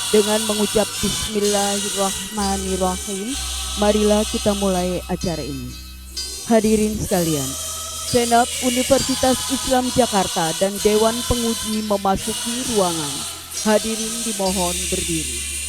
Dengan mengucap Bismillahirrahmanirrahim, marilah kita mulai acara ini. Hadirin sekalian, Senat Universitas Islam Jakarta dan Dewan Penguji memasuki ruangan. Hadirin dimohon berdiri.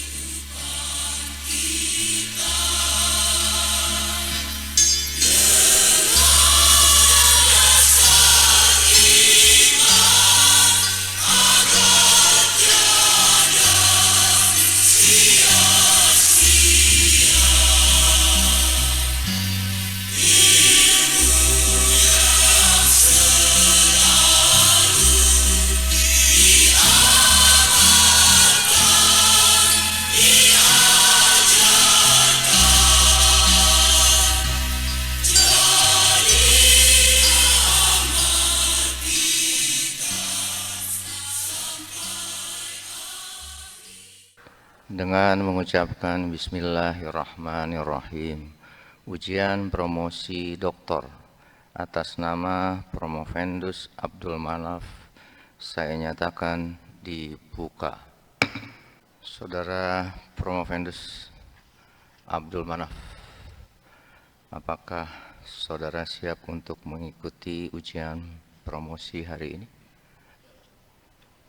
Dengan mengucapkan Bismillahirrahmanirrahim, ujian promosi doktor atas nama Promovendus Abdul Manaf saya nyatakan dibuka. Saudara Promovendus Abdul Manaf, apakah saudara siap untuk mengikuti ujian promosi hari ini?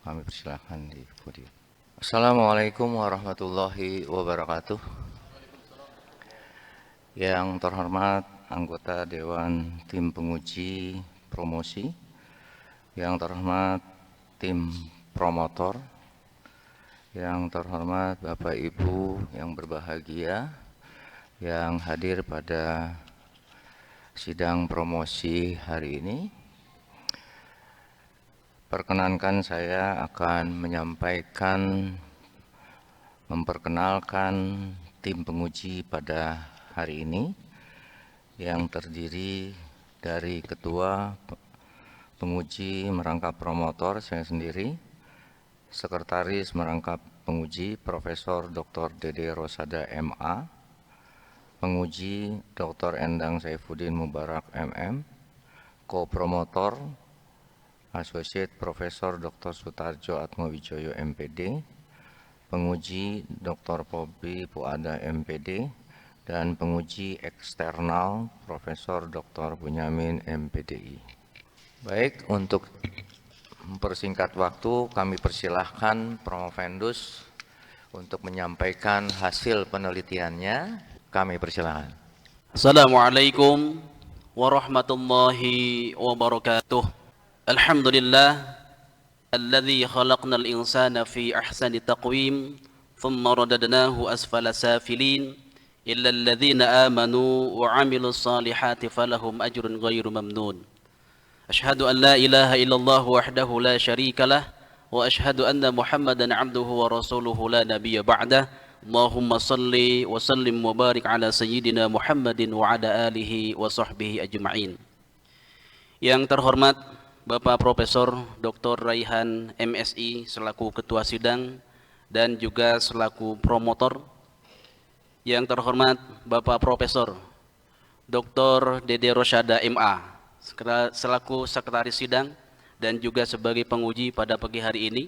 Kami persilahkan di podium. Assalamualaikum warahmatullahi wabarakatuh. Yang terhormat anggota Dewan Tim Penguji Promosi, yang terhormat tim promotor, yang terhormat Bapak Ibu yang berbahagia yang hadir pada sidang promosi hari ini. Perkenankan saya akan memperkenalkan tim penguji pada hari ini yang terdiri dari Ketua Penguji Merangkap Promotor saya sendiri, Sekretaris Merangkap Penguji Profesor Dr. Dede Rosada MA, Penguji Dr. Endang Saifuddin Mubarak MM, Co-Promotor Associate Profesor Dr. Sutarjo Atmowijoyo MPD, penguji Dr. Pobi Puada MPD, dan penguji eksternal Profesor Dr. Bunyamin MPDI. Baik, untuk mempersingkat waktu, kami persilahkan Promovendus untuk menyampaikan hasil penelitiannya. Kami persilahkan. Assalamualaikum warahmatullahi wabarakatuh. Alhamdulillah alladzi khalaqnal insana fi ahsani taqwim thumma radadnahu asfala safilin illa alladhina amanu wa 'amilus salihati falahum ajrun ghairu mamnun. Ashhadu an la ilaha illallah wahdahu la syarika lah wa ashhadu anna Muhammadan 'abduhu wa rasuluhu la nabiyya ba'dah. Allahumma salli wa sallim wa barik ala sayyidina Muhammadin wa ala alihi wa sahbihi ajma'in. Yang terhormat Bapak Profesor Dr. Raihan MSI selaku Ketua Sidang dan juga selaku promotor. Yang terhormat Bapak Profesor Dr. Dede Rosada MA selaku Sekretaris Sidang dan juga sebagai penguji pada pagi hari ini.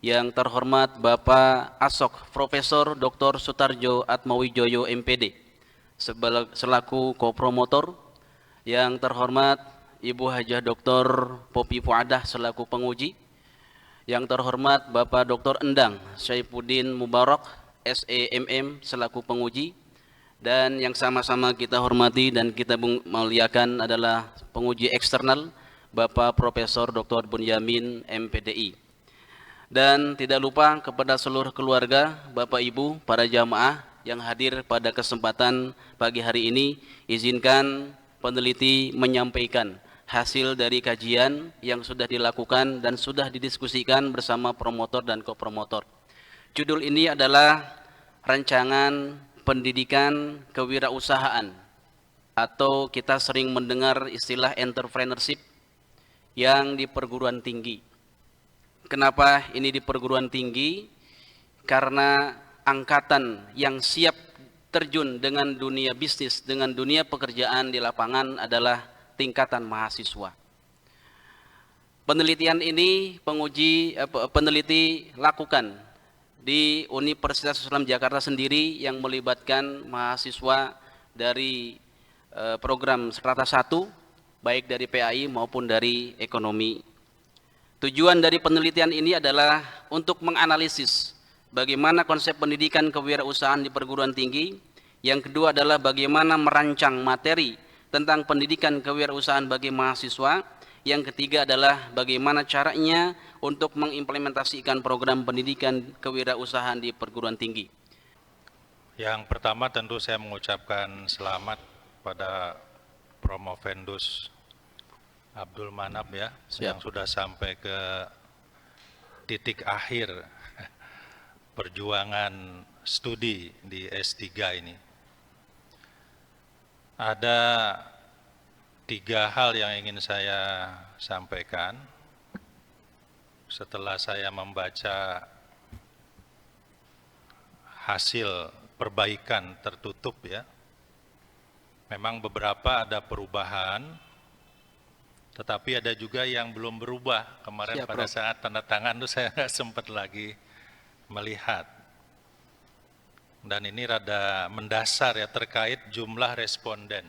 Yang terhormat Bapak Asok Profesor Dr. Sutarjo Atmowijoyo MPD selaku co-promotor. Yang terhormat Ibu Hajah Dr. Popi Puadah selaku penguji. Yang terhormat Bapak Dr. Endang Saifuddin Mubarak SEMM selaku penguji. Dan yang sama-sama kita hormati dan kita muliakan adalah penguji eksternal Bapak Profesor Dr. Bunyamin MPDI. Dan tidak lupa kepada seluruh keluarga, Bapak Ibu, para jamaah yang hadir pada kesempatan pagi hari ini, izinkan peneliti menyampaikan hasil dari kajian yang sudah dilakukan dan sudah didiskusikan bersama promotor dan kopromotor. Judul ini adalah Rancangan Pendidikan Kewirausahaan, atau kita sering mendengar istilah entrepreneurship yang di perguruan tinggi. Kenapa ini di perguruan tinggi? Karena angkatan yang siap terjun dengan dunia bisnis, dengan dunia pekerjaan di lapangan adalah tingkatan mahasiswa. Penelitian ini peneliti lakukan di Universitas Islam Jakarta sendiri yang melibatkan mahasiswa dari program Strata 1, baik dari PAI maupun dari ekonomi. Tujuan dari penelitian ini adalah untuk menganalisis bagaimana konsep pendidikan kewirausahaan di perguruan tinggi. Yang kedua adalah bagaimana merancang materi tentang pendidikan kewirausahaan bagi mahasiswa. Yang ketiga adalah bagaimana caranya untuk mengimplementasikan program pendidikan kewirausahaan di perguruan tinggi. Yang pertama tentu saya mengucapkan selamat pada Promovendus Abdul Manap ya, yang sudah sampai ke titik akhir perjuangan studi di S3 ini. Ada 3 hal yang ingin saya sampaikan setelah saya membaca hasil perbaikan tertutup ya. Memang beberapa ada perubahan, tetapi ada juga yang belum berubah. Kemarin pada saat tanda tangan itu saya nggak sempat lagi melihat. Dan ini rada mendasar ya terkait jumlah responden.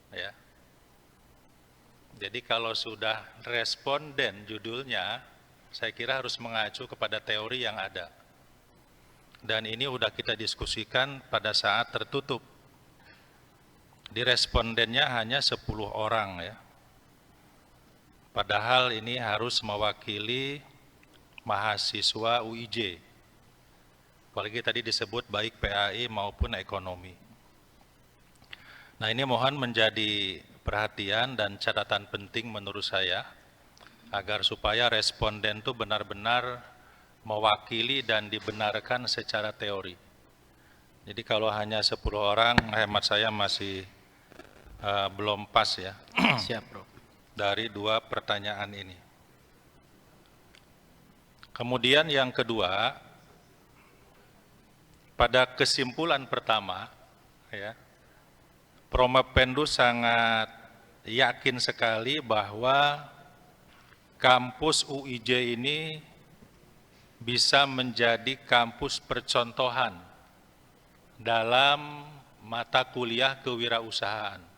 Ya. Jadi kalau sudah responden judulnya, saya kira harus mengacu kepada teori yang ada. Dan ini udah kita diskusikan pada saat tertutup. Di respondennya hanya 10 orang ya. Padahal ini harus mewakili mahasiswa UIJ. Apalagi tadi disebut baik PAI maupun ekonomi. Nah ini mohon menjadi perhatian dan catatan penting menurut saya, agar supaya responden itu benar-benar mewakili dan dibenarkan secara teori. Jadi kalau hanya 10 orang, hemat saya masih belum pas ya. Siap, Bro. Dari 2 pertanyaan ini. Kemudian yang kedua, pada kesimpulan pertama, ya, Promovendus sangat yakin sekali bahwa kampus UIJ ini bisa menjadi kampus percontohan dalam mata kuliah kewirausahaan.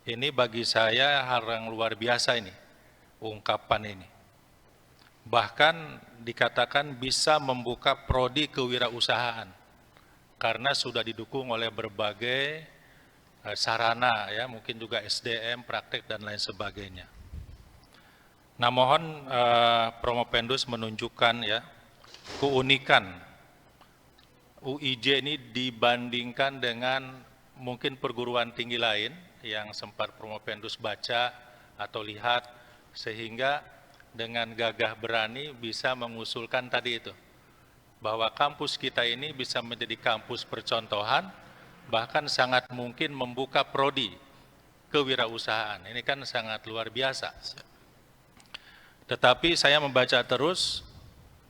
Ini bagi saya hal yang luar biasa ini, ungkapan ini. Bahkan dikatakan bisa membuka prodi kewirausahaan karena sudah didukung oleh berbagai sarana ya, mungkin juga SDM, praktek dan lain sebagainya. Nah, mohon Promovendus menunjukkan ya keunikan UIJ ini dibandingkan dengan mungkin perguruan tinggi lain yang sempat Promovendus baca atau lihat, sehingga dengan gagah berani bisa mengusulkan tadi itu, bahwa kampus kita ini bisa menjadi kampus percontohan, bahkan sangat mungkin membuka prodi kewirausahaan. Ini kan sangat luar biasa. Tetapi saya membaca terus,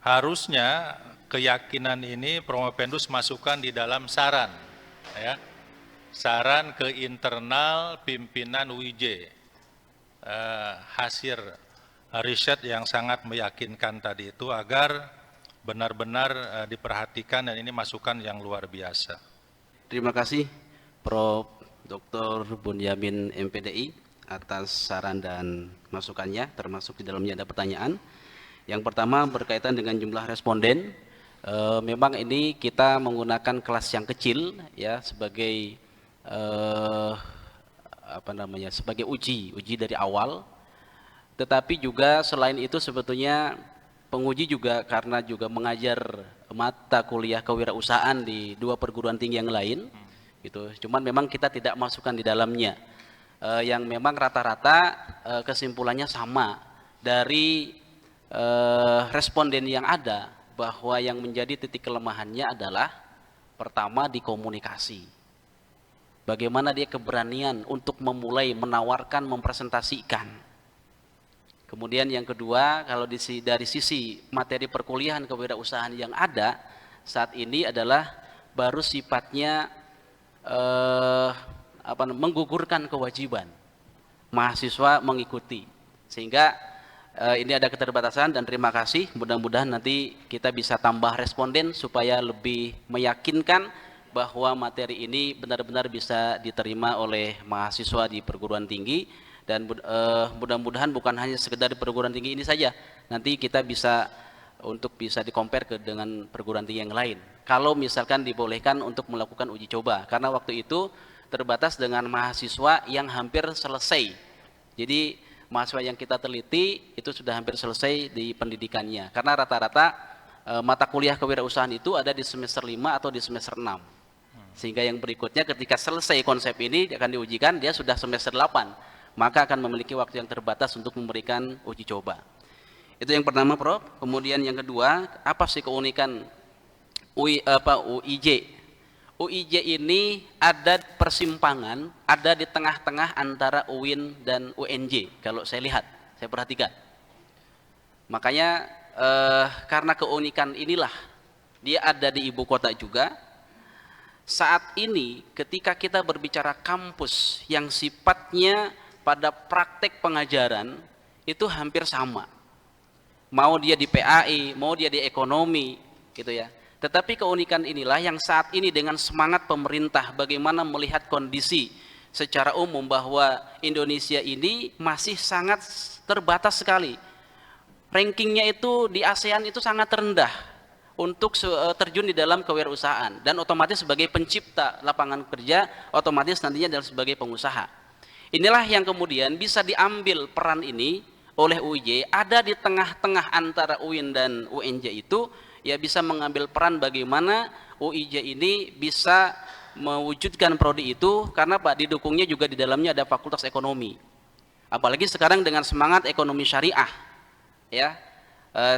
harusnya keyakinan ini Promovendus masukkan di dalam saran, ya, saran ke internal pimpinan UIJ, hasil riset yang sangat meyakinkan tadi itu, agar benar-benar diperhatikan, dan ini masukan yang luar biasa. Terima kasih Prof. Dr. Bunyamin MPDI atas saran dan masukannya, termasuk di dalamnya ada pertanyaan. Yang pertama berkaitan dengan jumlah responden. Memang ini kita menggunakan kelas yang kecil ya sebagai sebagai uji dari awal. Tetapi juga selain itu sebetulnya penguji juga karena juga mengajar mata kuliah kewirausahaan di 2 perguruan tinggi yang lain, gitu. Cuman memang kita tidak masukkan di dalamnya. Yang memang rata-rata kesimpulannya sama dari responden yang ada, bahwa yang menjadi titik kelemahannya adalah pertama di komunikasi. Bagaimana dia keberanian untuk memulai menawarkan, mempresentasikan. Kemudian yang kedua, kalau dari sisi materi perkuliahan kewirausahaan yang ada saat ini adalah baru sifatnya menggugurkan kewajiban mahasiswa mengikuti, sehingga ini ada keterbatasan dan terima kasih. Mudah-mudahan nanti kita bisa tambah responden supaya lebih meyakinkan bahwa materi ini benar-benar bisa diterima oleh mahasiswa di perguruan tinggi, dan mudah-mudahan bukan hanya sekedar di perguruan tinggi ini saja. Nanti kita bisa di-compare dengan perguruan tinggi yang lain. Kalau misalkan dibolehkan untuk melakukan uji coba, karena waktu itu terbatas dengan mahasiswa yang hampir selesai. Jadi mahasiswa yang kita teliti itu sudah hampir selesai di pendidikannya, karena rata-rata mata kuliah kewirausahaan itu ada di semester 5 atau di semester 6, sehingga yang berikutnya ketika selesai konsep ini akan diujikan, dia sudah semester 8, maka akan memiliki waktu yang terbatas untuk memberikan uji coba. Itu yang pertama, Prof. Kemudian yang kedua, apa sih keunikan UIJ? UIJ ini ada persimpangan, ada di tengah-tengah antara UIN dan UNJ. Kalau saya lihat, saya perhatikan. Makanya karena keunikan inilah, dia ada di ibu kota juga. Saat ini ketika kita berbicara kampus yang sifatnya pada praktek pengajaran, itu hampir sama. Mau dia di PAI, mau dia di ekonomi, gitu ya. Tetapi keunikan inilah yang saat ini dengan semangat pemerintah bagaimana melihat kondisi secara umum bahwa Indonesia ini masih sangat terbatas sekali. Rankingnya itu di ASEAN itu sangat rendah untuk terjun di dalam kewirausahaan, dan otomatis sebagai pencipta lapangan kerja, otomatis nantinya adalah sebagai pengusaha. Inilah yang kemudian bisa diambil peran ini oleh UIJ, ada di tengah-tengah antara UIN dan UNJ itu, ya bisa mengambil peran bagaimana UIJ ini bisa mewujudkan prodi itu, karena Pak didukungnya juga di dalamnya ada fakultas ekonomi. Apalagi sekarang dengan semangat ekonomi syariah, ya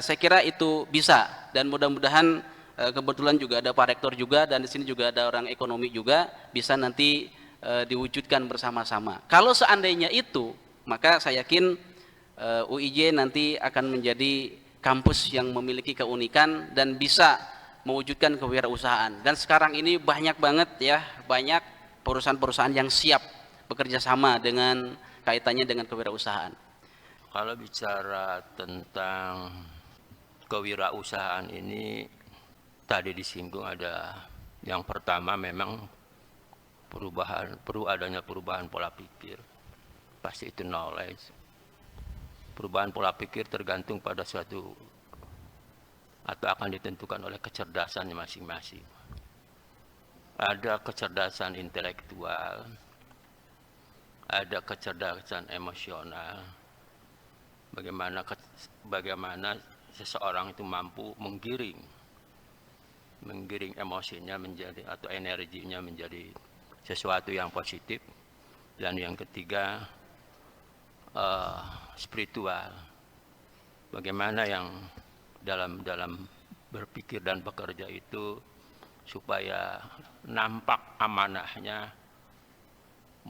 saya kira itu bisa, dan mudah-mudahan kebetulan juga ada Pak Rektor juga, dan di sini juga ada orang ekonomi juga, bisa nanti diwujudkan bersama-sama. Kalau seandainya itu, maka saya yakin UIJ nanti akan menjadi kampus yang memiliki keunikan dan bisa mewujudkan kewirausahaan. Dan sekarang ini banyak banget ya, banyak perusahaan-perusahaan yang siap bekerja sama dengan kaitannya dengan kewirausahaan. Kalau bicara tentang kewirausahaan ini, tadi disinggung ada yang pertama memang perlu adanya perubahan pola pikir. Pasti itu knowledge. Perubahan pola pikir tergantung pada suatu atau akan ditentukan oleh kecerdasannya masing-masing. Ada kecerdasan intelektual, ada kecerdasan emosional. Bagaimana seseorang itu mampu menggiring emosinya menjadi atau energinya menjadi sesuatu yang positif. Dan yang ketiga, spiritual. Bagaimana yang dalam berpikir dan bekerja itu supaya nampak amanahnya,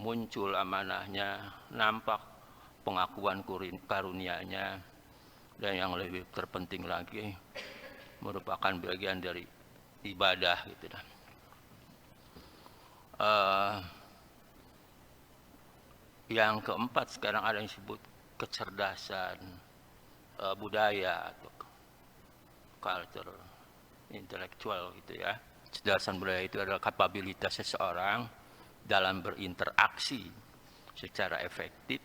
muncul amanahnya, nampak pengakuan karunia-Nya, dan yang lebih terpenting lagi merupakan bagian dari ibadah gitu dah. Yang keempat, sekarang ada yang disebut kecerdasan budaya atau culture intelektual gitu ya. Kecerdasan budaya itu adalah kapabilitas seseorang dalam berinteraksi secara efektif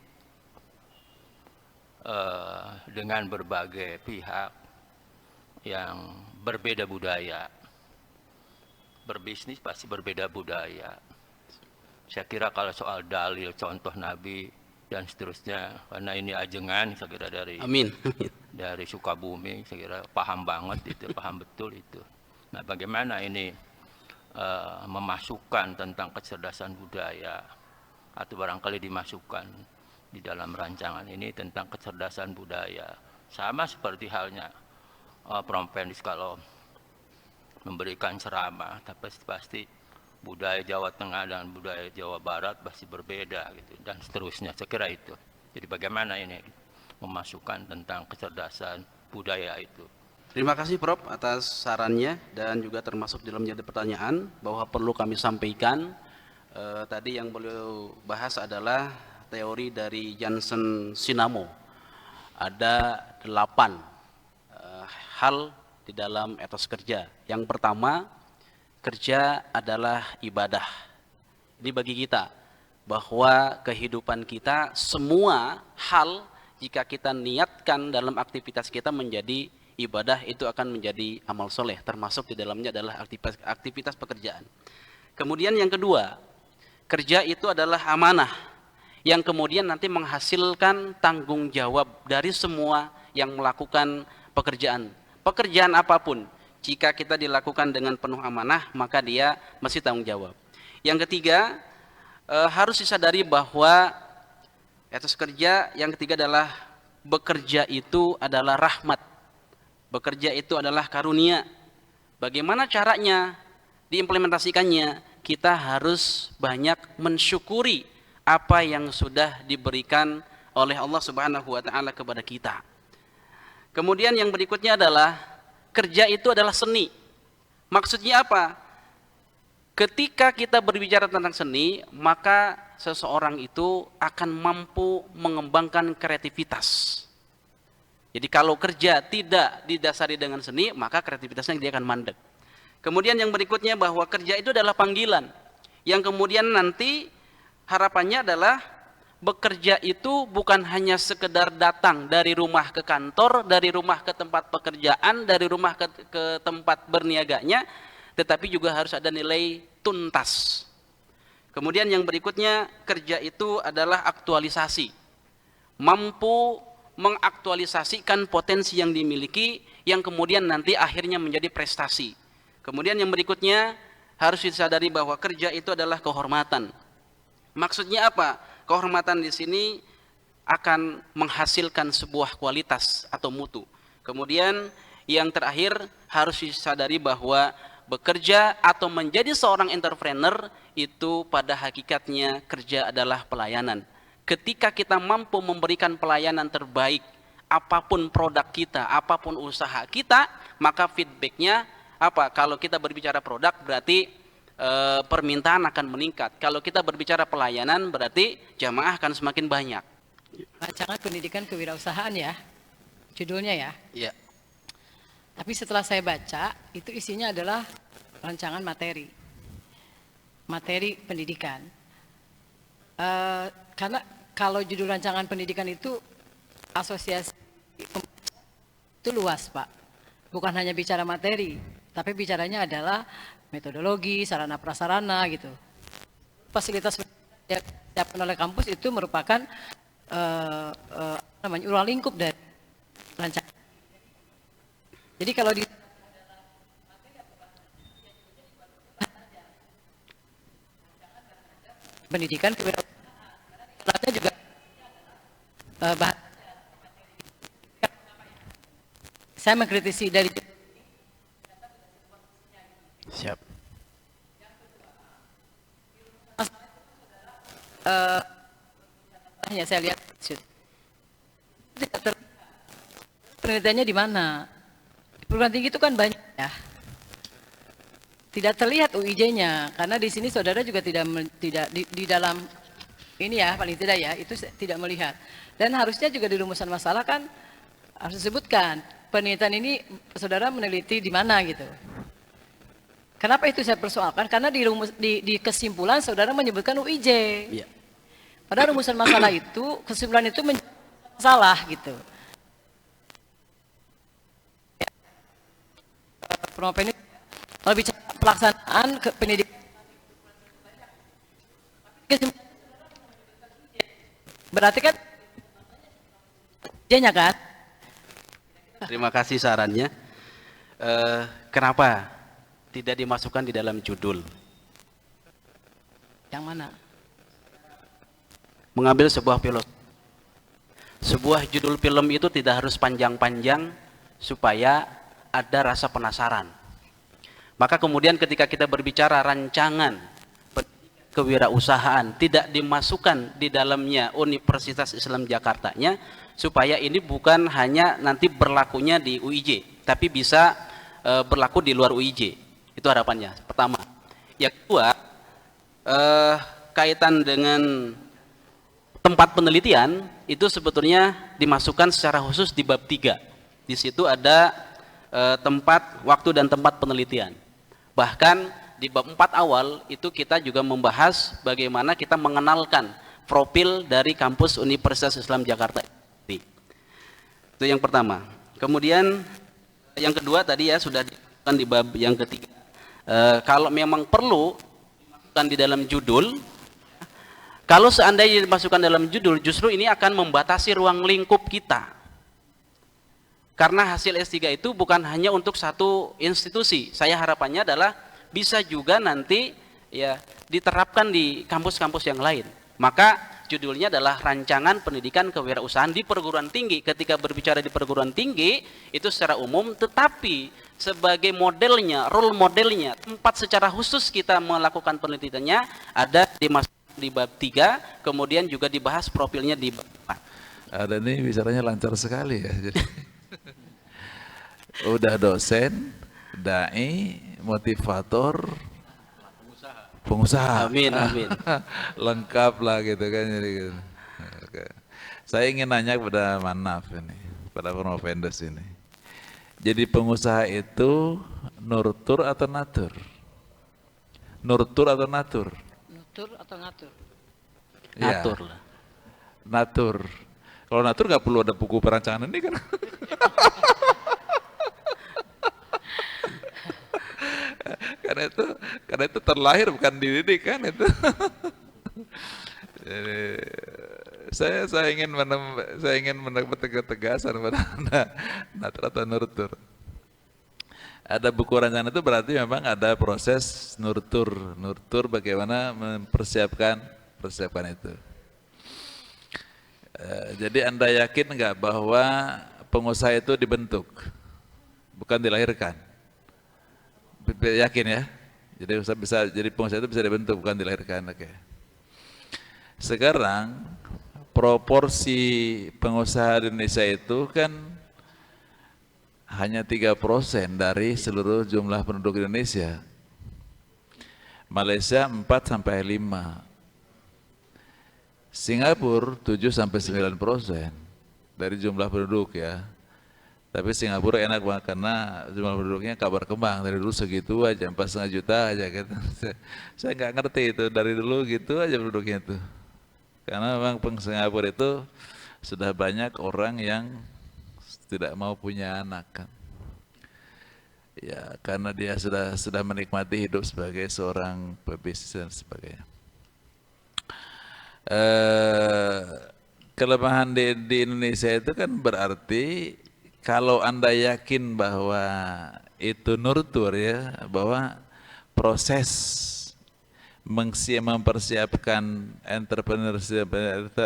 dengan berbagai pihak yang berbeda budaya. Berbisnis pasti berbeda budaya. Saya kira kalau soal dalil, contoh Nabi dan seterusnya, karena ini ajengan, saya kira dari dari Sukabumi, saya kira paham banget itu, paham betul itu. Nah, bagaimana ini memasukkan tentang kecerdasan budaya, atau barangkali dimasukkan di dalam rancangan ini tentang kecerdasan budaya, sama seperti halnya Prof. Pendis kalau memberikan ceramah, tapi pasti budaya Jawa Tengah dan budaya Jawa Barat pasti berbeda gitu, dan seterusnya. Saya kira itu. Jadi bagaimana ini memasukkan tentang kecerdasan budaya itu. Terima kasih Prof atas sarannya, dan juga termasuk dalamnya ada pertanyaan bahwa perlu kami sampaikan. Tadi yang beliau bahas adalah teori dari Jansen Sinamo. ada 8 hal di dalam etos kerja. Yang pertama, kerja adalah ibadah. Ini bagi kita, bahwa kehidupan kita semua hal jika kita niatkan dalam aktivitas kita menjadi ibadah, itu akan menjadi amal soleh, termasuk di dalamnya adalah aktivitas pekerjaan. Kemudian yang kedua, kerja itu adalah amanah yang kemudian nanti menghasilkan tanggung jawab dari semua yang melakukan pekerjaan. Pekerjaan apapun, jika kita dilakukan dengan penuh amanah, maka dia mesti tanggung jawab. Yang ketiga, harus disadari bahwa etos kerja yang ketiga adalah bekerja itu adalah rahmat. Bekerja itu adalah karunia. Bagaimana caranya diimplementasikannya? Kita harus banyak mensyukuri apa yang sudah diberikan oleh Allah Subhanahu wa taala kepada kita. Kemudian yang berikutnya adalah kerja itu adalah seni. Maksudnya apa? Ketika kita berbicara tentang seni, maka seseorang itu akan mampu mengembangkan kreativitas. Jadi kalau kerja tidak didasari dengan seni, maka kreativitasnya dia akan mandek. Kemudian yang berikutnya bahwa kerja itu adalah panggilan. Yang kemudian nanti harapannya adalah bekerja itu bukan hanya sekedar datang dari rumah ke kantor, dari rumah ke tempat pekerjaan, dari rumah ke tempat berniaganya, tetapi juga harus ada nilai tuntas. Kemudian yang berikutnya, kerja itu adalah aktualisasi. Mampu mengaktualisasikan potensi yang dimiliki, yang kemudian nanti akhirnya menjadi prestasi. Kemudian yang berikutnya, harus disadari bahwa kerja itu adalah kehormatan. Maksudnya apa? Kehormatan di sini akan menghasilkan sebuah kualitas atau mutu. Kemudian yang terakhir, harus disadari bahwa bekerja atau menjadi seorang entrepreneur itu pada hakikatnya kerja adalah pelayanan. Ketika kita mampu memberikan pelayanan terbaik, apapun produk kita, apapun usaha kita, maka feedbacknya apa? Kalau kita berbicara produk berarti permintaan akan meningkat. Kalau kita berbicara pelayanan berarti jamaah akan semakin banyak. Rancangan pendidikan kewirausahaan ya, judulnya ya. Iya. Tapi setelah saya baca, itu isinya adalah rancangan materi pendidikan. Karena kalau judul rancangan pendidikan itu asosiasi itu luas Pak, bukan hanya bicara materi, tapi bicaranya adalah metodologi, sarana prasarana gitu. Fasilitas yang disiapkan oleh kampus itu merupakan ruang lingkup dari rancangan. Jadi kalau di pendidikan kewirausahaan juga saya mengkritisi dari Siap. hanya saya lihat penelitiannya di mana? Perguruan tinggi itu kan banyak ya. Tidak terlihat UIJ-nya karena di sini saudara juga tidak di dalam ini ya, paling tidak ya, itu tidak melihat. Dan harusnya juga di rumusan masalah kan harus disebutkan penelitian ini saudara meneliti di mana gitu. Kenapa itu saya persoalkan? Karena di kesimpulan saudara menyebutkan UIJ. Iya. Pada rumusan masalah itu, kesimpulan itu salah gitu. Promopen ini kalau bicara pelaksanaan ke pendidikan, berarti kan UIJ-nya kan? Terima kasih sarannya. Kenapa tidak dimasukkan di dalam judul? Yang mana? Mengambil sebuah filosofi. Sebuah judul film itu tidak harus panjang-panjang supaya ada rasa penasaran. Maka kemudian ketika kita berbicara rancangan kewirausahaan tidak dimasukkan di dalamnya Universitas Islam Jakartanya, supaya ini bukan hanya nanti berlakunya di UIJ, tapi bisa berlaku di luar UIJ. Itu harapannya, pertama. Yang kedua, kaitan dengan tempat penelitian, itu sebetulnya dimasukkan secara khusus di bab 3. Di situ ada tempat, waktu dan tempat penelitian. Bahkan di bab 4 awal itu kita juga membahas bagaimana kita mengenalkan profil dari kampus Universitas Islam Jakarta. Itu yang pertama. Kemudian yang kedua tadi ya sudah dimasukkan di bab yang ketiga. Kalau memang perlu dimasukkan di dalam judul, kalau seandainya dimasukkan dalam judul, justru ini akan membatasi ruang lingkup kita. Karena hasil S3 itu bukan hanya untuk satu institusi. Saya harapannya adalah bisa juga nanti ya diterapkan di kampus-kampus yang lain. Maka judulnya adalah Rancangan Pendidikan Kewirausahaan di Perguruan Tinggi. Ketika berbicara di perguruan tinggi itu secara umum, tetapi sebagai modelnya, role modelnya, tempat secara khusus kita melakukan penelitiannya ada di bab 3, kemudian juga dibahas profilnya di bab 4. Ada nih bicaranya lancar sekali ya. Jadi udah dosen, dai, motivator, pengusaha. Amin, amin. Lengkap lah gitu kan. Jadi gitu. Oke. Saya ingin nanya kepada Manaf ini, pada Promovendes ini. Jadi pengusaha itu nurtur atau natur? Nurtur atau natur? Nutur atau ngatur? Ya, Atur lah. natur. Kalau natur nggak perlu ada buku perancangan ini kan? karena itu terlahir bukan dididik kan itu. Jadi, saya ingin mendapat ketegasan pada Anda, natur atau nurtur. Ada buku rancangan itu berarti memang ada proses nurtur bagaimana mempersiapkan itu. Jadi Anda yakin nggak bahwa pengusaha itu dibentuk, bukan dilahirkan? Yakin ya? Jadi pengusaha itu bisa dibentuk, bukan dilahirkan. Oke. Sekarang proporsi pengusaha di Indonesia itu kan hanya 3% dari seluruh jumlah penduduk Indonesia. Malaysia 4-5%. Singapura 7-9% dari jumlah penduduk ya. Tapi Singapura enak banget karena jumlah penduduknya kabar kembang, dari dulu segitu aja, 4,5 juta aja gitu. Saya nggak ngerti itu, dari dulu gitu aja penduduknya tuh. Karena memang Singapura itu sudah banyak orang yang tidak mau punya anak kan. Ya karena dia sudah menikmati hidup sebagai seorang pebisnis dan sebagainya. Kelemahan di Indonesia itu kan berarti kalau Anda yakin bahwa itu nurtur ya, bahwa proses mempersiapkan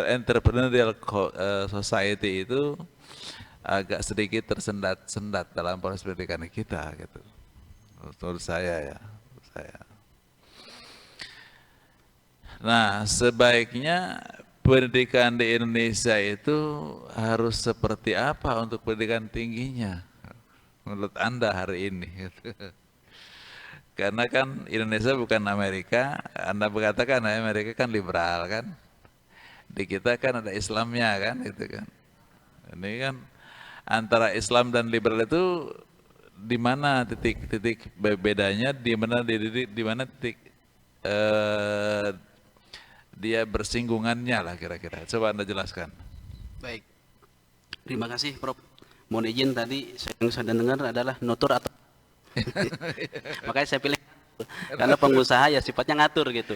entrepreneurial society itu agak sedikit tersendat-sendat dalam proses pendidikan kita gitu. Menurut saya ya. Nah, sebaiknya pendidikan di Indonesia itu harus seperti apa untuk pendidikan tingginya menurut Anda hari ini? Karena kan Indonesia bukan Amerika, Anda mengatakan Amerika kan liberal kan, di kita kan ada Islamnya kan, gitu kan. Ini kan antara Islam dan liberal itu di mana titik bedanya, di mana titik dia bersinggungannya lah kira-kira. Coba Anda jelaskan. Baik. Terima kasih Prof. Mohon izin tadi yang saya dengar adalah nutur atau makanya saya pilih karena pengusaha ya sifatnya ngatur gitu.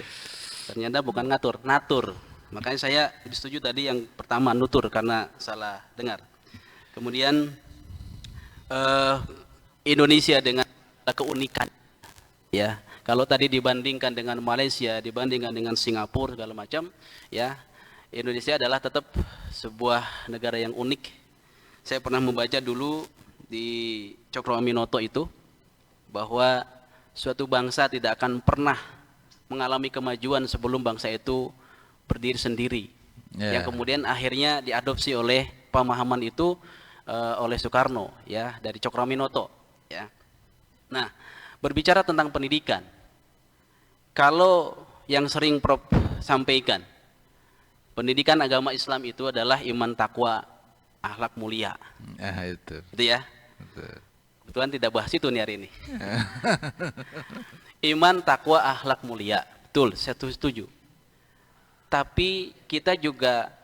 Ternyata bukan ngatur, natur. Makanya saya setuju tadi yang pertama nutur karena salah dengar. Kemudian Indonesia dengan keunikan ya. Kalau tadi dibandingkan dengan Malaysia, dibandingkan dengan Singapura segala macam, ya Indonesia adalah tetap sebuah negara yang unik. Saya pernah membaca dulu di Cokro Aminoto itu bahwa suatu bangsa tidak akan pernah mengalami kemajuan sebelum bangsa itu berdiri sendiri. Yang kemudian akhirnya diadopsi oleh pemahaman itu oleh Soekarno, ya dari Cokro Aminoto, ya. Nah, berbicara tentang pendidikan. Kalau yang sering Prof sampaikan, Pendidikan agama Islam itu adalah iman, takwa, akhlak mulia. Itu. Gitu ya. Betul. Tuhan tidak bahas itu nih hari ini. Iman, takwa, akhlak mulia. Betul, saya setuju. Tapi kita juga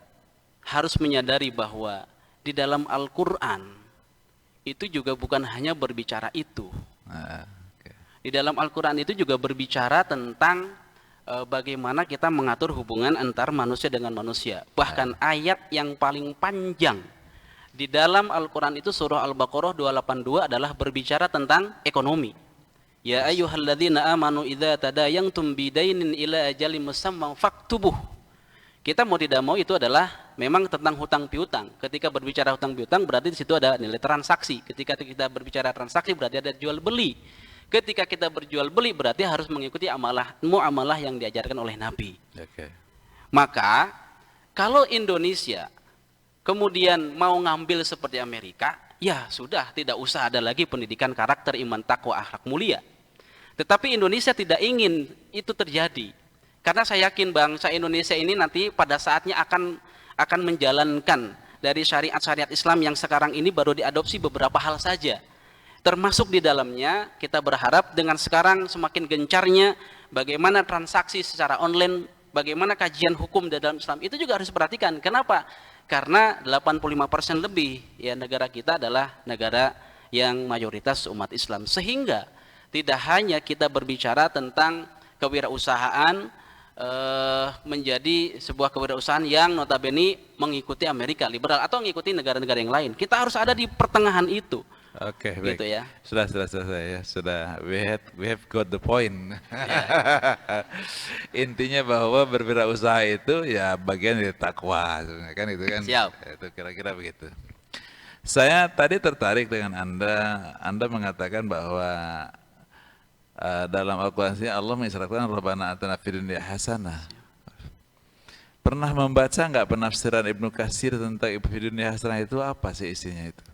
harus menyadari bahwa di dalam Al-Quran itu juga bukan hanya berbicara itu. Di dalam Al-Quran itu juga berbicara tentang bagaimana kita mengatur hubungan antar manusia dengan manusia. Bahkan ayat yang paling panjang di dalam Al-Quran itu surah Al-Baqarah 282 adalah berbicara tentang ekonomi. Ya ayyuhalladzina amanu idza tadayantum bidainin ila ajalin musamman faktubuh. Kita mau tidak mau itu adalah memang tentang hutang piutang. Ketika berbicara hutang piutang berarti di situ ada nilai transaksi. Ketika kita berbicara transaksi berarti ada jual beli. Ketika kita berjual beli berarti harus mengikuti muamalah yang diajarkan oleh Nabi. Maka kalau Indonesia kemudian mau ngambil seperti Amerika, ya sudah, tidak usah ada lagi pendidikan karakter, iman, takwa, akhlak mulia. Tetapi Indonesia tidak ingin itu terjadi. Karena saya yakin bangsa Indonesia ini nanti pada saatnya akan menjalankan dari syariat-syariat Islam yang sekarang ini baru diadopsi beberapa hal saja. Termasuk di dalamnya kita berharap dengan sekarang semakin gencarnya bagaimana transaksi secara online, bagaimana kajian hukum di dalam Islam itu juga harus diperhatikan. Kenapa? Karena 85% lebih ya negara kita adalah negara yang mayoritas umat Islam. Sehingga tidak hanya kita berbicara tentang kewirausahaan menjadi sebuah kewirausahaan yang notabene mengikuti Amerika liberal atau mengikuti negara-negara yang lain. Kita harus ada di pertengahan itu. Oke, gitu baik. Ya. Sudah ya. Sudah. We have got the point. Intinya bahwa berwirausaha itu ya bagian dari takwa, kan itu kan. Siap. Itu kira-kira begitu. Saya tadi tertarik dengan Anda mengatakan bahwa dalam Al-Quran Allah mengisyaratkan Rabbana atina fid dunya hasanah. Pernah membaca nggak penafsiran Ibnu Katsir tentang fid dunya hasanah itu apa sih isinya itu?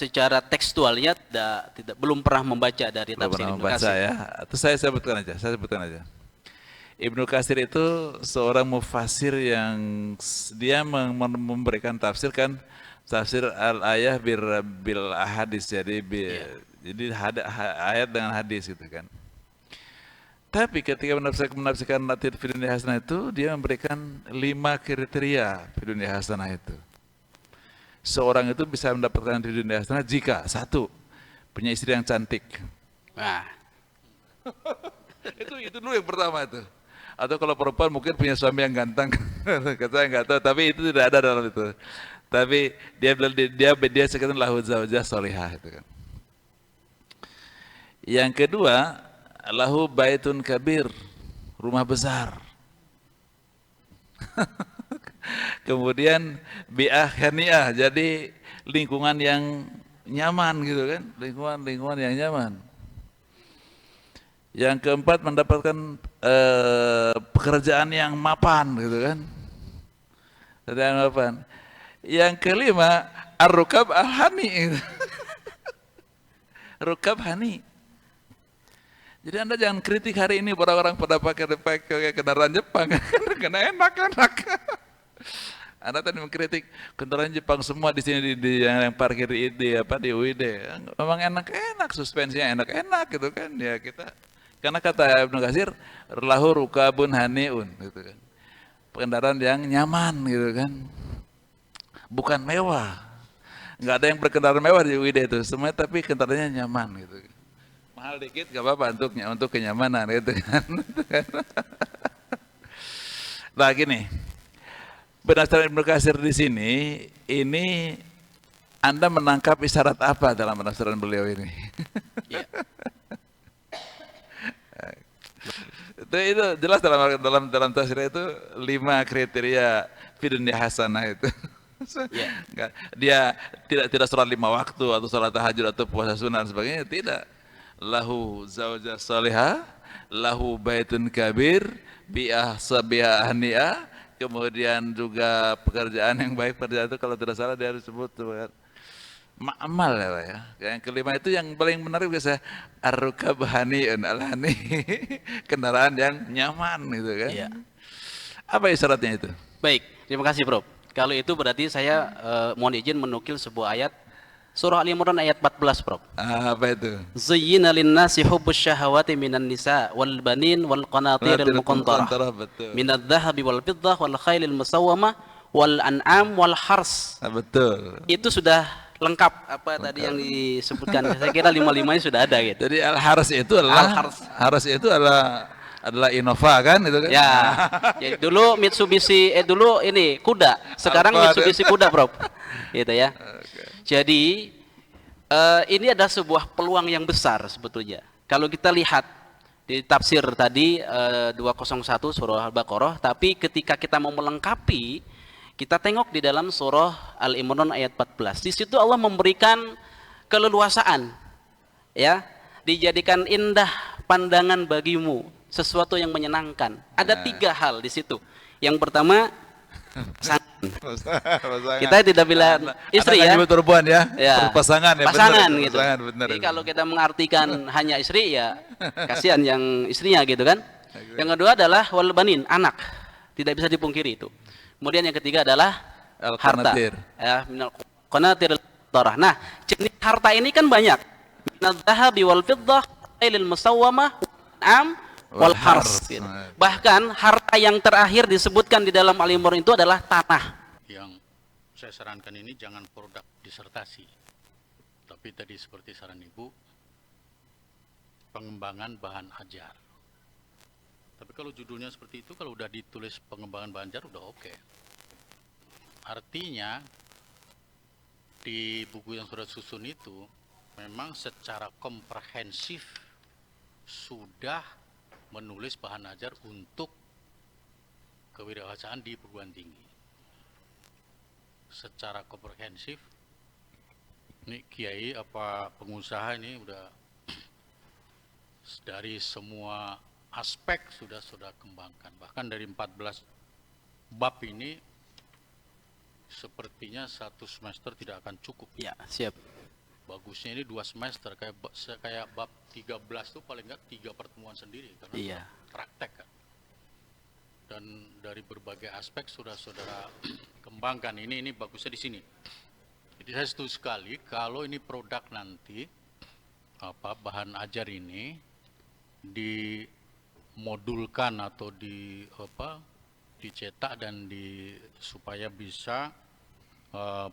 Secara tekstualnya belum pernah membaca dari belum tafsir pernah Ibnu membaca Katsir. Ya. Itu saya sebutkan aja. Ibnu Katsir itu seorang mufasir yang dia memberikan tafsir al-ayah bil ahadis, jadi ayat dengan hadis gitu kan. Tapi ketika menafsirkan latif fi dunya hasanah itu dia memberikan 5 kriteria fi dunya hasanah itu. Seorang itu bisa mendapatkan fi dunya hasanah jika 1 punya istri yang cantik. Nah, itu dulu yang pertama itu. Atau kalau perempuan mungkin punya suami yang ganteng. Saya nggak tahu, tapi itu tidak ada dalam itu. Tapi dia sekitar lahu zaujah solihah itu kan. Yang kedua, lahu baitun kabir, rumah besar. Kemudian bi'ah hani'ah, jadi lingkungan yang nyaman gitu kan, lingkungan yang nyaman. Yang keempat, mendapatkan pekerjaan yang mapan gitu kan. Pekerjaan mapan. Yang kelima, ar-rukab al-hani. Rukab hani. Jadi Anda jangan kritik hari ini orang-orang pada pakai kendaraan Jepang, karena enak. Anda tadi mengkritik kendaraan Jepang semua di sini di yang parkir di UID. Memang enak, suspensinya enak gitu kan. Ya kita, karena kata Ibnu Katsir, lahu rukabun haniun gitu kan. Kendaraan yang nyaman gitu kan. Bukan mewah. Enggak ada yang berkendaraan mewah di UID itu, semuanya tapi kendaraannya nyaman gitu. Mahal dikit gak apa-apa untuk kenyamanan gitu kan. Nah gini, berdasarkan Ibnu Katsir di sini, ini Anda menangkap isyarat apa dalam penafsiran beliau ini? ya. Itu jelas dalam tafsir itu 5 kriteria fi dunya hasanah itu. Dia tidak sholat 5 waktu atau sholat tahajud atau puasa sunnah dan sebagainya, tidak. Lahu zaujah salihah, lahu baitun kabir, bi'ah hani'ah, kemudian juga pekerjaan yang baik. Pekerjaan itu kalau tidak salah dia harus sebut ma'amal ya Pak ya. Yang kelima itu yang paling menarik biasa ar-rukab hani'un al-hani, kendaraan yang nyaman gitu kan. Ya. Apa isyaratnya itu? Baik, terima kasih Prof. Kalau itu berarti saya mohon izin menukil sebuah ayat surah Al-Imran ayat 14 Prof. Apa itu? Zayyina lin-nasi hubbus syahawati minan nisa wal banin wal qanatiril muqantarah Betul. minadh dhahabi wal fiddah wal khailil musawwamah wal an'am wal hars. Betul. Itu sudah lengkap apa tadi yang disebutkan. Saya kira 5-5-nya sudah ada gitu. Jadi al-hars itu adalah Al-hars. itu adalah Innova kan itu kan? Ya, jadi dulu Mitsubishi dulu ini kuda, sekarang Apa, Mitsubishi kuda, Prof. Gitu ya. Jadi ini ada sebuah peluang yang besar sebetulnya. Kalau kita lihat di tafsir tadi 201 surah Al-Baqarah, tapi ketika kita mau melengkapi, kita tengok di dalam surah Al-Imran ayat 14. Di situ Allah memberikan keleluasaan, ya, dijadikan indah pandangan bagimu, sesuatu yang menyenangkan. Ada 3 hal di situ. Yang pertama, kita tidak bilang istri ya, perempuan ya, pasangan ya, pasangan bener, gitu. pasangan, bener. Jadi kalau kita mengartikan hanya istri ya kasihan yang istrinya gitu kan. Yang kedua adalah wal banin, anak, tidak bisa dipungkiri itu. Kemudian yang ketiga adalah harta, ya, minal qanatir al-muqantarah. Nah, jenis harta ini kan banyak, minadh dhahabi wal fiddah lil musawwamah am wal hars gitu. Bahkan harta yang terakhir disebutkan di dalam Al-Imran itu adalah tanah. Yang saya sarankan ini jangan produk disertasi, tapi tadi seperti saran Ibu, pengembangan bahan ajar. Tapi kalau judulnya seperti itu, kalau udah ditulis pengembangan bahan ajar udah oke. Artinya di buku yang sudah susun itu memang secara komprehensif sudah menulis bahan ajar untuk kewirausahaan di perguruan tinggi. Secara komprehensif, ini kiai apa pengusaha ini udah dari semua aspek sudah kembangkan. Bahkan dari 14 bab ini sepertinya 1 semester tidak akan cukup. Ya, siap. Bagusnya ini 2 semester, kayak bab 13 itu paling enggak 3 pertemuan sendiri karena praktek kan. Dan dari berbagai aspek sudah saudara kembangkan. Ini bagusnya di sini. Jadi saya setuju sekali kalau ini produk nanti bahan ajar ini dimodulkan atau dicetak dan supaya bisa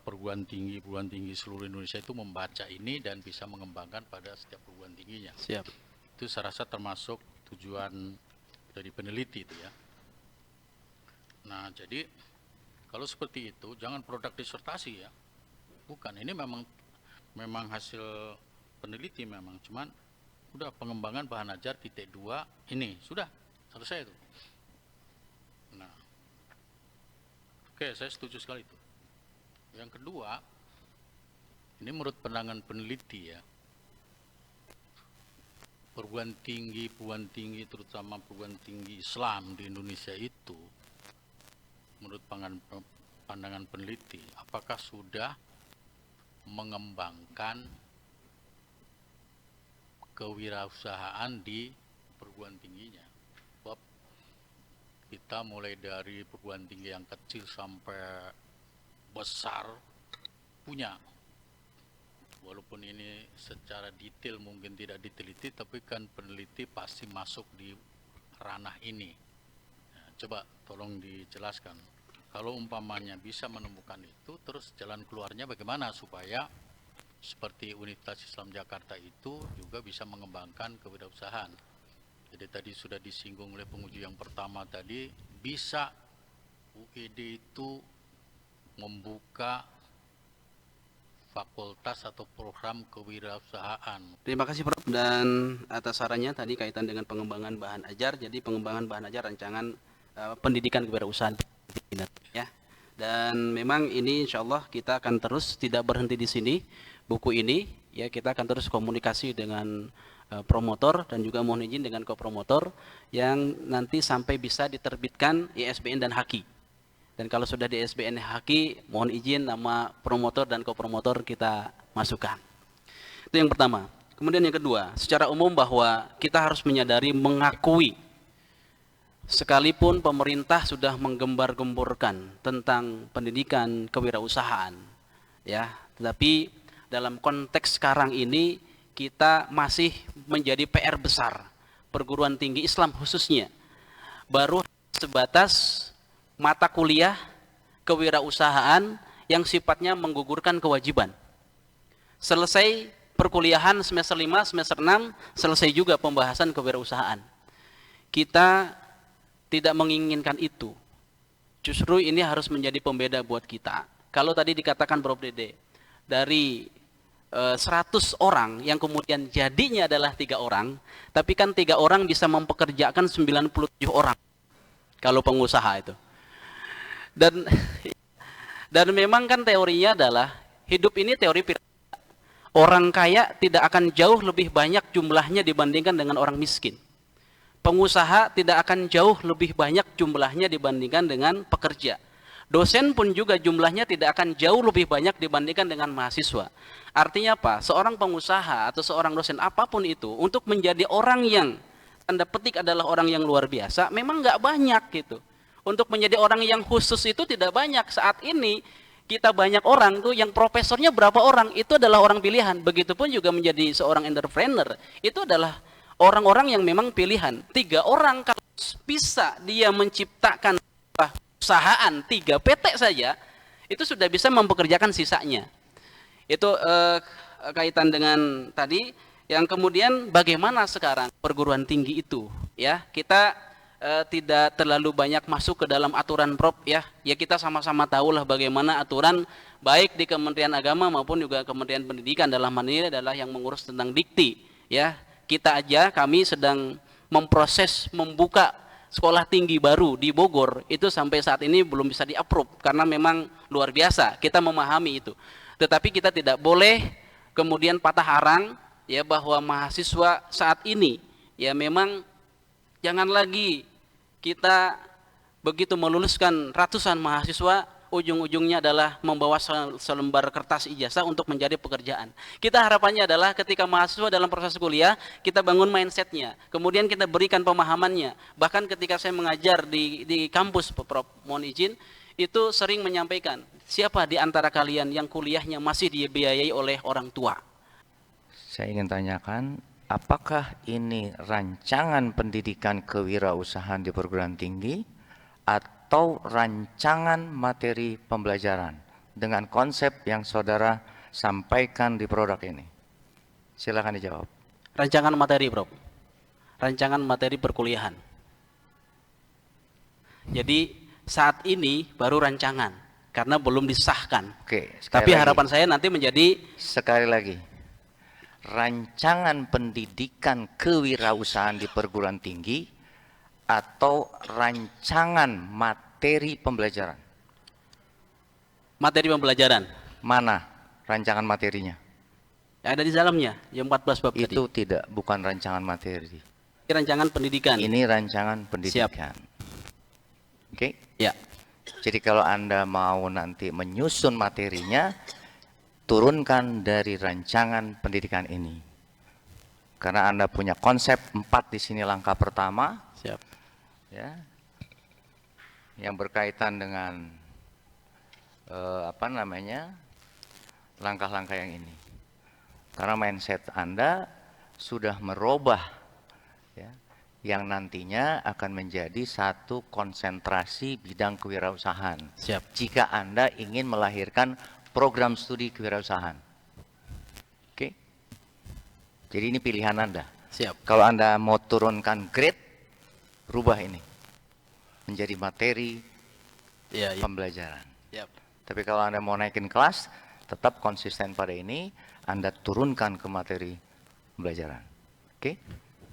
perguruan tinggi seluruh Indonesia itu membaca ini dan bisa mengembangkan pada setiap perguruan tingginya. Siap. Itu saya rasa termasuk tujuan dari peneliti itu ya. Nah, jadi kalau seperti itu jangan produk disertasi ya. Bukan, ini memang hasil peneliti memang, cuman udah pengembangan bahan ajar titik 2 ini sudah selesai itu. Nah, oke, saya setuju sekali itu. Yang kedua, ini menurut pandangan peneliti ya, perguruan tinggi terutama perguruan tinggi Islam di Indonesia itu, menurut pandangan peneliti, apakah sudah mengembangkan kewirausahaan di perguruan tingginya? Sebab kita mulai dari perguruan tinggi yang kecil sampai besar punya, walaupun ini secara detail mungkin tidak diteliti, tapi kan peneliti pasti masuk di ranah ini. Nah, coba tolong dijelaskan, kalau umpamanya bisa menemukan itu, terus jalan keluarnya bagaimana supaya seperti Universitas Islam Jakarta itu juga bisa mengembangkan kewirausahaan. Jadi tadi sudah disinggung oleh penguji yang pertama tadi, bisa UID itu membuka fakultas atau program kewirausahaan. Terima kasih Prof, dan atas sarannya tadi kaitan dengan pengembangan bahan ajar. Jadi pengembangan bahan ajar rancangan pendidikan kewirausahaan ya. Dan memang ini insya Allah kita akan terus, tidak berhenti di sini buku ini ya, kita akan terus komunikasi dengan promotor dan juga mohon izin dengan kopromotor yang nanti sampai bisa diterbitkan ISBN dan HAKI. Dan kalau sudah di ISBN HAKI, mohon izin nama promotor dan kopromotor kita masukkan. Itu yang pertama. Kemudian yang kedua, secara umum bahwa kita harus menyadari, mengakui sekalipun pemerintah sudah menggembar-gemborkan tentang pendidikan kewirausahaan, ya, tetapi dalam konteks sekarang ini kita masih menjadi PR besar perguruan tinggi Islam khususnya. Baru sebatas mata kuliah kewirausahaan yang sifatnya menggugurkan kewajiban. Selesai perkuliahan semester 5, semester 6, selesai juga pembahasan kewirausahaan. Kita tidak menginginkan itu. Justru ini harus menjadi pembeda buat kita. Kalau tadi dikatakan Prof. Dede, dari 100 orang yang kemudian jadinya adalah 3 orang, tapi kan 3 orang bisa mempekerjakan 97 orang kalau pengusaha itu. Dan memang kan teorinya adalah hidup ini teori piramida. Orang kaya tidak akan jauh lebih banyak jumlahnya dibandingkan dengan orang miskin. Pengusaha tidak akan jauh lebih banyak jumlahnya dibandingkan dengan pekerja. Dosen pun juga jumlahnya tidak akan jauh lebih banyak dibandingkan dengan mahasiswa. Artinya apa? Seorang pengusaha atau seorang dosen apapun itu, untuk menjadi orang yang tanda petik adalah orang yang luar biasa, memang nggak banyak gitu. Untuk menjadi orang yang khusus itu tidak banyak. Saat ini kita banyak orang tuh yang profesornya berapa orang, itu adalah orang pilihan. Begitupun juga menjadi seorang entrepreneur, itu adalah orang-orang yang memang pilihan. 3 orang kalau bisa dia menciptakan perusahaan 3 PT saja, itu sudah bisa mempekerjakan sisanya. Itu kaitan dengan tadi. Yang kemudian bagaimana sekarang perguruan tinggi itu, ya, kita tidak terlalu banyak masuk ke dalam aturan Prof, ya. Ya, kita sama-sama tahulah bagaimana aturan baik di Kementerian Agama maupun juga Kementerian Pendidikan, dalam hal ini adalah yang mengurus tentang dikti, ya. Kita aja, kami sedang memproses membuka sekolah tinggi baru di Bogor, itu sampai saat ini belum bisa di-approve karena memang luar biasa, kita memahami itu. Tetapi kita tidak boleh kemudian patah arang, ya, bahwa mahasiswa saat ini, ya, memang jangan lagi kita begitu meluluskan ratusan mahasiswa, ujung-ujungnya adalah membawa selembar kertas ijazah untuk menjadi pekerjaan. Kita harapannya adalah ketika mahasiswa dalam proses kuliah, kita bangun mindsetnya, kemudian kita berikan pemahamannya. Bahkan ketika saya mengajar di kampus, Prof, mohon izin, itu sering menyampaikan, siapa di antara kalian yang kuliahnya masih dibiayai oleh orang tua? Saya ingin tanyakan, apakah ini rancangan pendidikan kewirausahaan di perguruan tinggi atau rancangan materi pembelajaran dengan konsep yang saudara sampaikan di produk ini? Silakan dijawab. Rancangan materi, Prof. Rancangan materi perkuliahan. Jadi saat ini baru rancangan karena belum disahkan. Oke, tapi lagi. harapan saya nanti menjadi, sekali lagi, rancangan pendidikan kewirausahaan di perguruan tinggi atau rancangan materi pembelajaran? materi pembelajaran. Mana rancangan materinya? Ada di dalamnya, yang 14 bab Itu tadi. bukan rancangan materi. Ini rancangan pendidikan. Ini rancangan pendidikan. Oke? Ya. Jadi kalau Anda mau nanti menyusun materinya, turunkan dari rancangan pendidikan ini. Karena Anda punya konsep 4 di sini, langkah pertama. Siap. Ya. Yang berkaitan dengan langkah-langkah yang ini. Karena mindset Anda sudah merubah, ya, yang nantinya akan menjadi satu konsentrasi bidang kewirausahaan. Siap. Jika Anda ingin melahirkan program studi kewirausahaan. Oke? Jadi ini pilihan Anda. Siap. Kalau Anda mau turunkan grade, rubah ini menjadi materi Ya, ya. pembelajaran. Siap. Tapi kalau Anda mau naikin kelas, tetap konsisten pada ini, Anda turunkan ke materi pembelajaran. Oke?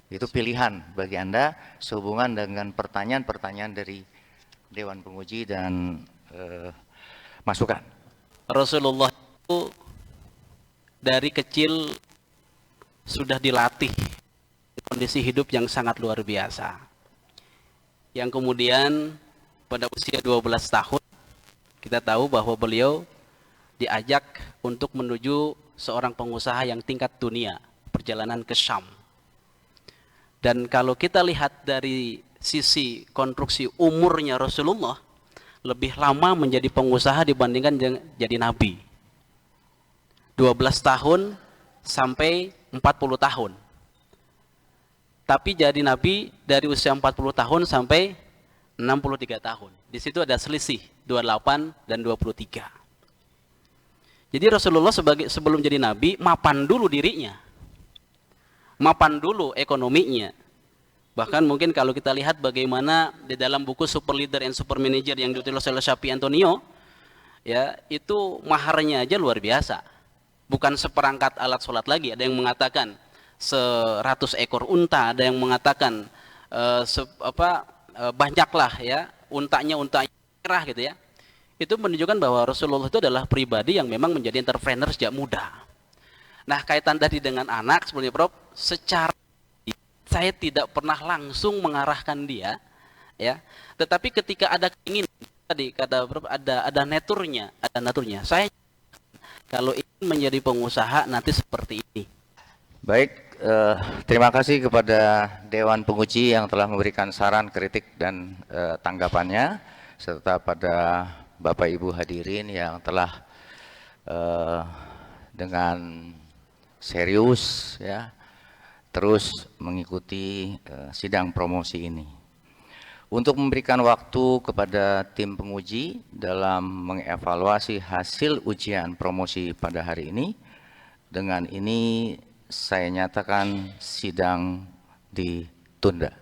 Itu pilihan bagi Anda sehubungan dengan pertanyaan-pertanyaan dari Dewan Penguji dan masukan. Rasulullah itu dari kecil sudah dilatih kondisi hidup yang sangat luar biasa. Yang kemudian pada usia 12 tahun kita tahu bahwa beliau diajak untuk menuju seorang pengusaha yang tingkat dunia, perjalanan ke Syam. Dan kalau kita lihat dari sisi konstruksi umurnya Rasulullah lebih lama menjadi pengusaha dibandingkan jadi nabi. 12 tahun sampai 40 tahun. Tapi jadi nabi dari usia 40 tahun sampai 63 tahun. Di situ ada selisih 28 dan 23. Jadi Rasulullah sebelum jadi nabi mapan dulu dirinya. Mapan dulu ekonominya. Bahkan mungkin kalau kita lihat bagaimana di dalam buku Super Leader and Super Manager yang ditulis oleh Shafi Antonio, ya, itu maharnya aja luar biasa. Bukan seperangkat alat sholat lagi. Ada yang mengatakan 100 ekor unta, ada yang mengatakan banyaklah ya, untanya unta merah gitu ya. Itu menunjukkan bahwa Rasulullah itu adalah pribadi yang memang menjadi entrepreneur sejak muda. Nah, kaitan tadi dengan anak sebenarnya Prof, secara saya tidak pernah langsung mengarahkan dia, ya. Tetapi ketika ada keinginan tadi kata Prof, ada naturnya, saya kalau ingin menjadi pengusaha nanti seperti ini. Baik, terima kasih kepada Dewan Penguji yang telah memberikan saran, kritik, dan tanggapannya, serta pada Bapak Ibu hadirin yang telah dengan serius ya terus mengikuti sidang promosi ini. Untuk memberikan waktu kepada tim penguji dalam mengevaluasi hasil ujian promosi pada hari ini, dengan ini saya nyatakan sidang ditunda.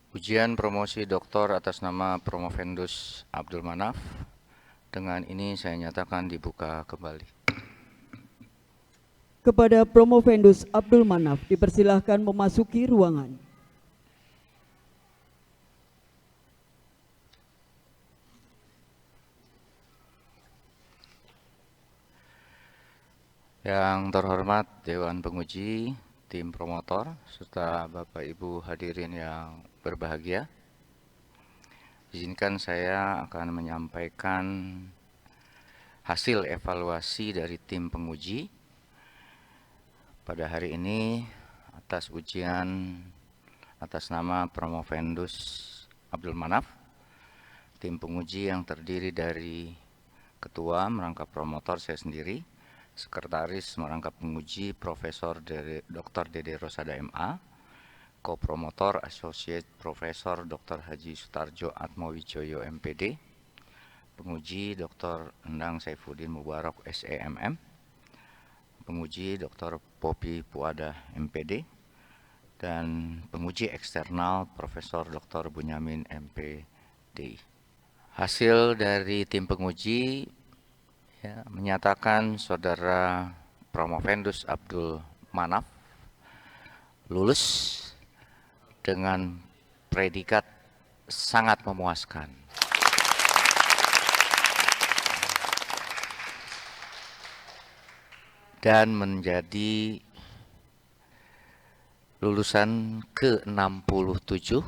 Ujian promosi doktor atas nama Promovendus Abdul Manaf. Dengan ini saya nyatakan dibuka kembali. Kepada Promovendus Abdul Manaf dipersilahkan memasuki ruangan. Yang terhormat Dewan Penguji, tim promotor, serta Bapak Ibu hadirin yang berbahagia, izinkan saya akan menyampaikan hasil evaluasi dari tim penguji pada hari ini atas ujian atas nama Promovendus Abdul Manaf. Tim penguji yang terdiri dari ketua merangkap promotor saya sendiri, sekretaris merangkap penguji Profesor Dr. Dede Rosada MA, Kopromotor Associate Profesor Dr. Haji Sutarjo Atmowijoyo MPD, penguji Dr. Endang Saifuddin Mubarak SEMM, penguji Dr. Popi Puada MPD, dan penguji eksternal Profesor Dr. Bunyamin MPD. Hasil dari tim penguji ya, menyatakan saudara Promovendus Abdul Manaf lulus dengan predikat sangat memuaskan. Dan menjadi lulusan ke-67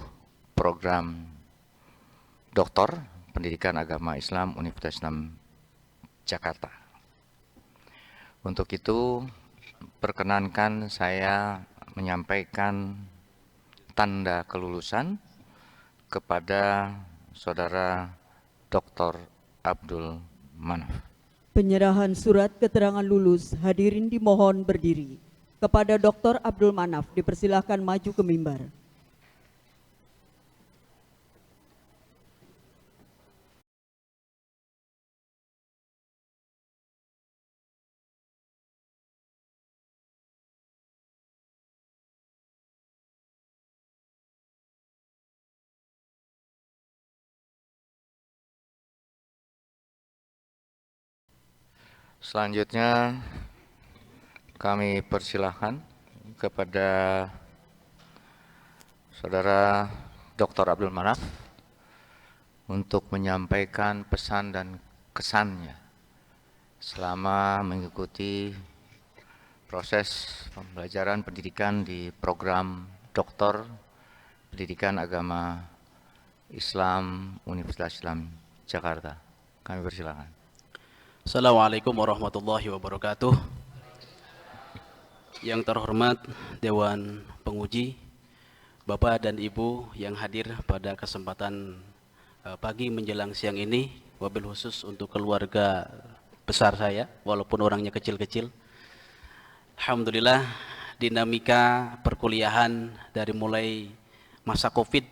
program doktor Pendidikan Agama Islam Universitas Islam Jakarta. Untuk itu, perkenankan saya menyampaikan tanda kelulusan kepada saudara Dr. Abdul Manaf. Penyerahan surat keterangan lulus, hadirin dimohon berdiri. Kepada Dr. Abdul Manaf dipersilahkan maju ke mimbar. Selanjutnya kami persilahkan kepada Saudara Dr. Abdul Manaf untuk menyampaikan pesan dan kesannya selama mengikuti proses pembelajaran pendidikan di program Doktor Pendidikan Agama Islam Universitas Islam Jakarta. Kami persilakan. Assalamualaikum warahmatullahi wabarakatuh. Yang terhormat Dewan Penguji, Bapak dan Ibu yang hadir pada kesempatan pagi menjelang siang ini, wabil khusus untuk keluarga besar saya, walaupun orangnya kecil-kecil. Alhamdulillah, dinamika perkuliahan dari mulai masa COVID,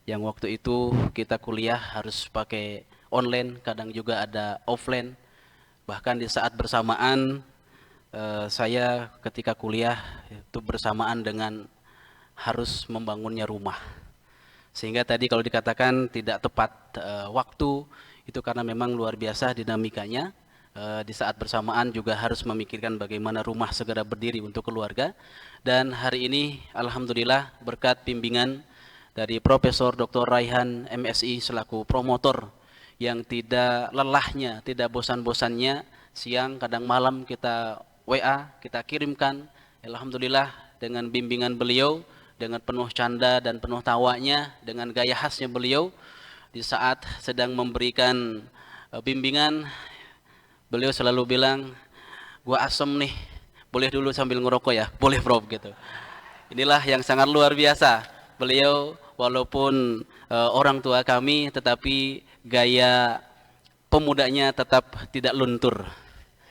yang waktu itu kita kuliah harus pakai online, kadang juga ada offline. Bahkan di saat bersamaan saya ketika kuliah itu bersamaan dengan harus membangunnya rumah. Sehingga tadi kalau dikatakan tidak tepat waktu, itu karena memang luar biasa dinamikanya. Di saat bersamaan juga harus memikirkan bagaimana rumah segera berdiri untuk keluarga. Dan hari ini alhamdulillah berkat bimbingan dari Profesor Dr. Raihan MSI selaku promotor yang tidak lelahnya, tidak bosan-bosannya, siang kadang malam kita WA, kita kirimkan. Alhamdulillah dengan bimbingan beliau, dengan penuh canda dan penuh tawanya, dengan gaya khasnya beliau, di saat sedang memberikan bimbingan, beliau selalu bilang, gua asem nih, boleh dulu sambil ngerokok ya? Boleh Prof, gitu. Inilah yang sangat luar biasa. Beliau walaupun orang tua kami, tetapi gaya pemudanya tetap tidak luntur.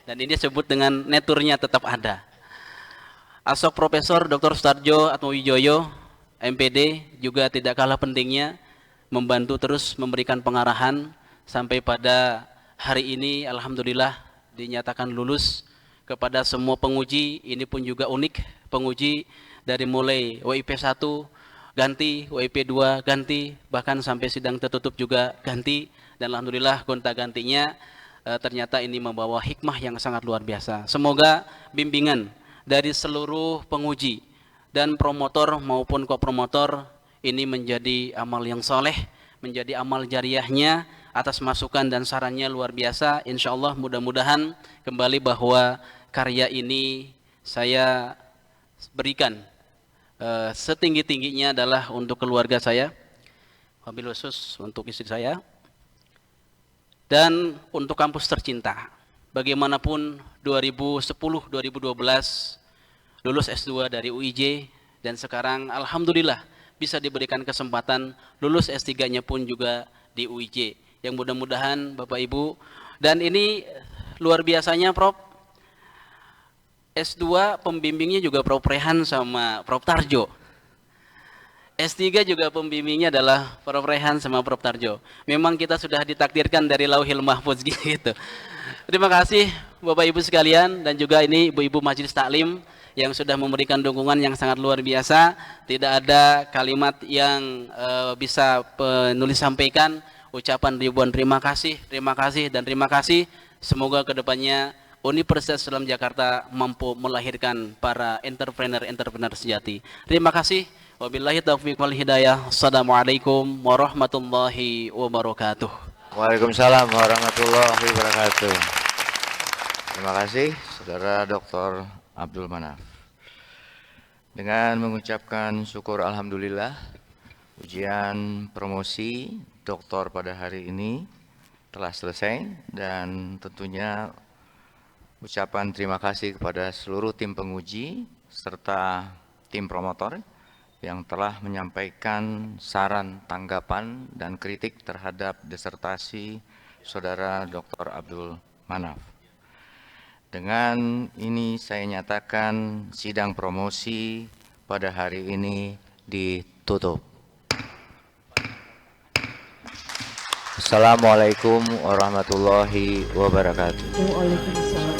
Dan ini disebut dengan neturnya tetap ada. Asok Profesor Dr. Sutarjo Atmawijoyo, MPD, juga tidak kalah pentingnya membantu terus memberikan pengarahan sampai pada hari ini alhamdulillah dinyatakan lulus kepada semua penguji. Ini pun juga unik, penguji dari mulai WIP 1 ganti, WIP 2 ganti, bahkan sampai sidang tertutup juga ganti. Dan alhamdulillah gonta-gantinya ternyata ini membawa hikmah yang sangat luar biasa. Semoga bimbingan dari seluruh penguji dan promotor maupun kopromotor ini menjadi amal yang soleh, menjadi amal jariahnya atas masukan dan sarannya luar biasa. Insya Allah mudah-mudahan kembali bahwa karya ini saya berikan setinggi-tingginya adalah untuk keluarga saya, wabil khusus untuk istri saya, dan untuk kampus tercinta. Bagaimanapun 2010-2012 lulus S2 dari UIJ, dan sekarang alhamdulillah bisa diberikan kesempatan lulus S3-nya pun juga di UIJ. Yang mudah-mudahan Bapak Ibu, dan ini luar biasanya Prof, S2 pembimbingnya juga Prof Rehan sama Prof Tarjo. S3 juga pembimbingnya adalah Prof Rehan sama Prof Tarjo. Memang kita sudah ditakdirkan dari Lauhil Mahfuz gitu. Terima kasih Bapak Ibu sekalian, dan juga ini Ibu-Ibu Majelis Taklim yang sudah memberikan dukungan yang sangat luar biasa. Tidak ada kalimat yang bisa penulis sampaikan. Ucapan ribuan terima kasih, dan terima kasih. Semoga kedepannya Universitas Islam Jakarta mampu melahirkan para entrepreneur sejati. Terima kasih. Wabillahi taufiq wal hidayah. Assalamualaikum warahmatullahi wabarakatuh. Waalaikumsalam warahmatullahi wabarakatuh. Terima kasih Saudara Dr. Abdul Manaf. Dengan mengucapkan syukur alhamdulillah, ujian promosi doktor pada hari ini telah selesai, dan tentunya ucapan terima kasih kepada seluruh tim penguji serta tim promotor yang telah menyampaikan saran, tanggapan, dan kritik terhadap disertasi Saudara Dr. Abdul Manaf. Dengan ini saya nyatakan sidang promosi pada hari ini ditutup. Assalamualaikum warahmatullahi wabarakatuh. Waalaikumsalam.